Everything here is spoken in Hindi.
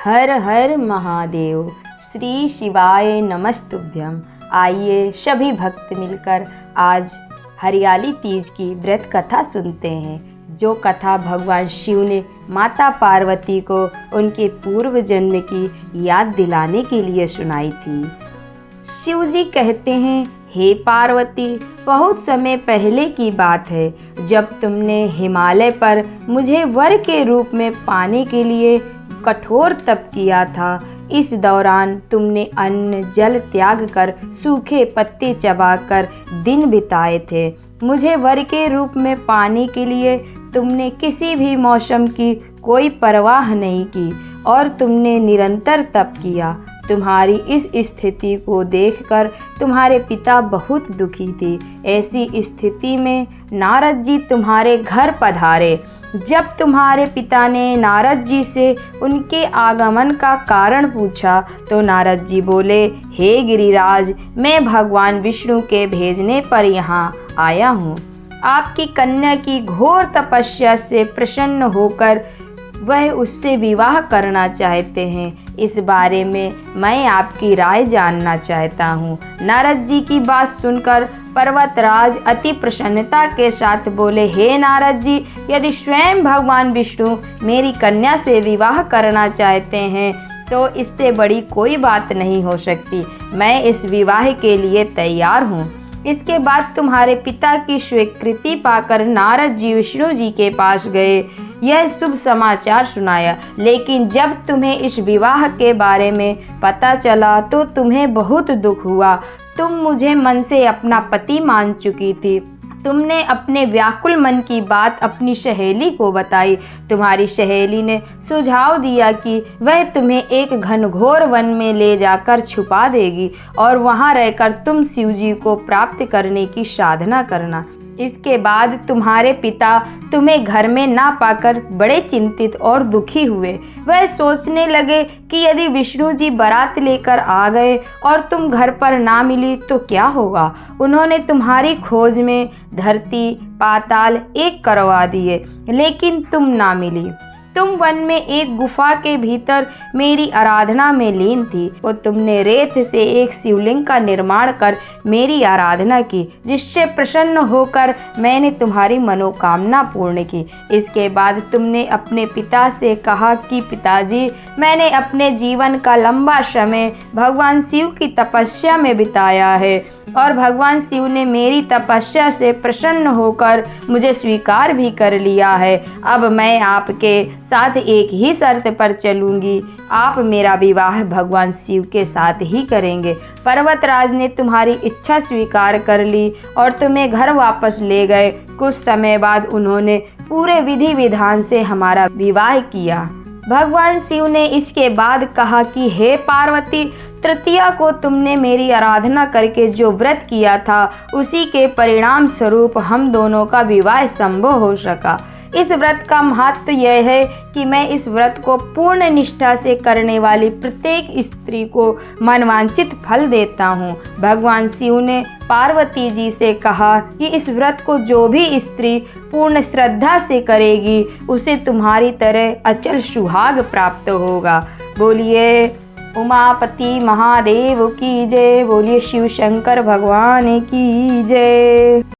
हर हर महादेव। श्री शिवाय नमस्तुभ्यम। आइए सभी भक्त मिलकर आज हरियाली तीज की व्रत कथा सुनते हैं, जो कथा भगवान शिव ने माता पार्वती को उनके पूर्व जन्म की याद दिलाने के लिए सुनाई थी। शिव जी कहते हैं, हे पार्वती, बहुत समय पहले की बात है, जब तुमने हिमालय पर मुझे वर के रूप में पाने के लिए कठोर तप किया था। इस दौरान तुमने अन्न जल त्याग कर सूखे पत्ते चबाकर दिन बिताए थे। मुझे वर के रूप में पाने के लिए तुमने किसी भी मौसम की कोई परवाह नहीं की और तुमने निरंतर तप किया। तुम्हारी इस स्थिति को देखकर तुम्हारे पिता बहुत दुखी थे। ऐसी स्थिति में नारद जी तुम्हारे घर पधारे। जब तुम्हारे पिता ने नारद जी से उनके आगमन का कारण पूछा तो नारद जी बोले, हे गिरिराज, मैं भगवान विष्णु के भेजने पर यहाँ आया हूँ। आपकी कन्या की घोर तपस्या से प्रसन्न होकर वह उससे विवाह करना चाहते हैं। इस बारे में मैं आपकी राय जानना चाहता हूँ। नारद जी की बात सुनकर पर्वतराज अति प्रसन्नता के साथ बोले, हे नारद जी, यदि स्वयं भगवान विष्णु मेरी कन्या से विवाह करना चाहते हैं तो इससे बड़ी कोई बात नहीं हो सकती। मैं इस विवाह के लिए तैयार हूँ। इसके बाद तुम्हारे पिता की स्वीकृति पाकर नारद जी विष्णु जी के पास गए, यह शुभ समाचार सुनाया। लेकिन जब तुम्हें इस विवाह के बारे में पता चला तो तुम्हें बहुत दुख हुआ। तुम मुझे मन से अपना पति मान चुकी थी। तुमने अपने व्याकुल मन की बात अपनी सहेली को बताई। तुम्हारी सहेली ने सुझाव दिया कि वह तुम्हें एक घनघोर वन में ले जाकर छुपा देगी और वहां रहकर तुम शिवजी को प्राप्त करने की साधना करना। इसके बाद तुम्हारे पिता तुम्हें घर में ना पाकर बड़े चिंतित और दुखी हुए। वह सोचने लगे कि यदि विष्णु जी बारात लेकर आ गए और तुम घर पर ना मिली तो क्या होगा। उन्होंने तुम्हारी खोज में धरती पाताल एक करवा दिए, लेकिन तुम ना मिली। तुम वन में एक गुफा के भीतर मेरी आराधना में लीन थी और तुमने रेत से एक शिवलिंग का निर्माण कर मेरी आराधना की, जिससे प्रसन्न होकर मैंने तुम्हारी मनोकामना पूर्ण की। इसके बाद तुमने अपने पिता से कहा कि पिताजी, मैंने अपने जीवन का लंबा समय भगवान शिव की तपस्या में बिताया है और भगवान शिव ने मेरी तपस्या से प्रसन्न होकर मुझे स्वीकार भी कर लिया है। अब मैं आपके साथ एक ही शर्त पर चलूंगी, आप मेरा विवाह भगवान शिव के साथ ही करेंगे। पर्वतराज ने तुम्हारी इच्छा स्वीकार कर ली और तुम्हें घर वापस ले गए। कुछ समय बाद उन्होंने पूरे विधि विधान से हमारा विवाह किया। भगवान शिव ने इसके बाद कहा कि हे पार्वती, तृतीया को तुमने मेरी आराधना करके जो व्रत किया था उसी के परिणाम स्वरूप हम दोनों का विवाह संभव हो सका। इस व्रत का महत्व यह है कि मैं इस व्रत को पूर्ण निष्ठा से करने वाली प्रत्येक स्त्री को मनवांछित फल देता हूँ। भगवान शिव ने पार्वती जी से कहा कि इस व्रत को जो भी स्त्री पूर्ण श्रद्धा से करेगी उसे तुम्हारी तरह अचल सुहाग प्राप्त होगा। बोलिए उमापति महादेव की जय। बोलिए शिव शंकर भगवान की जय।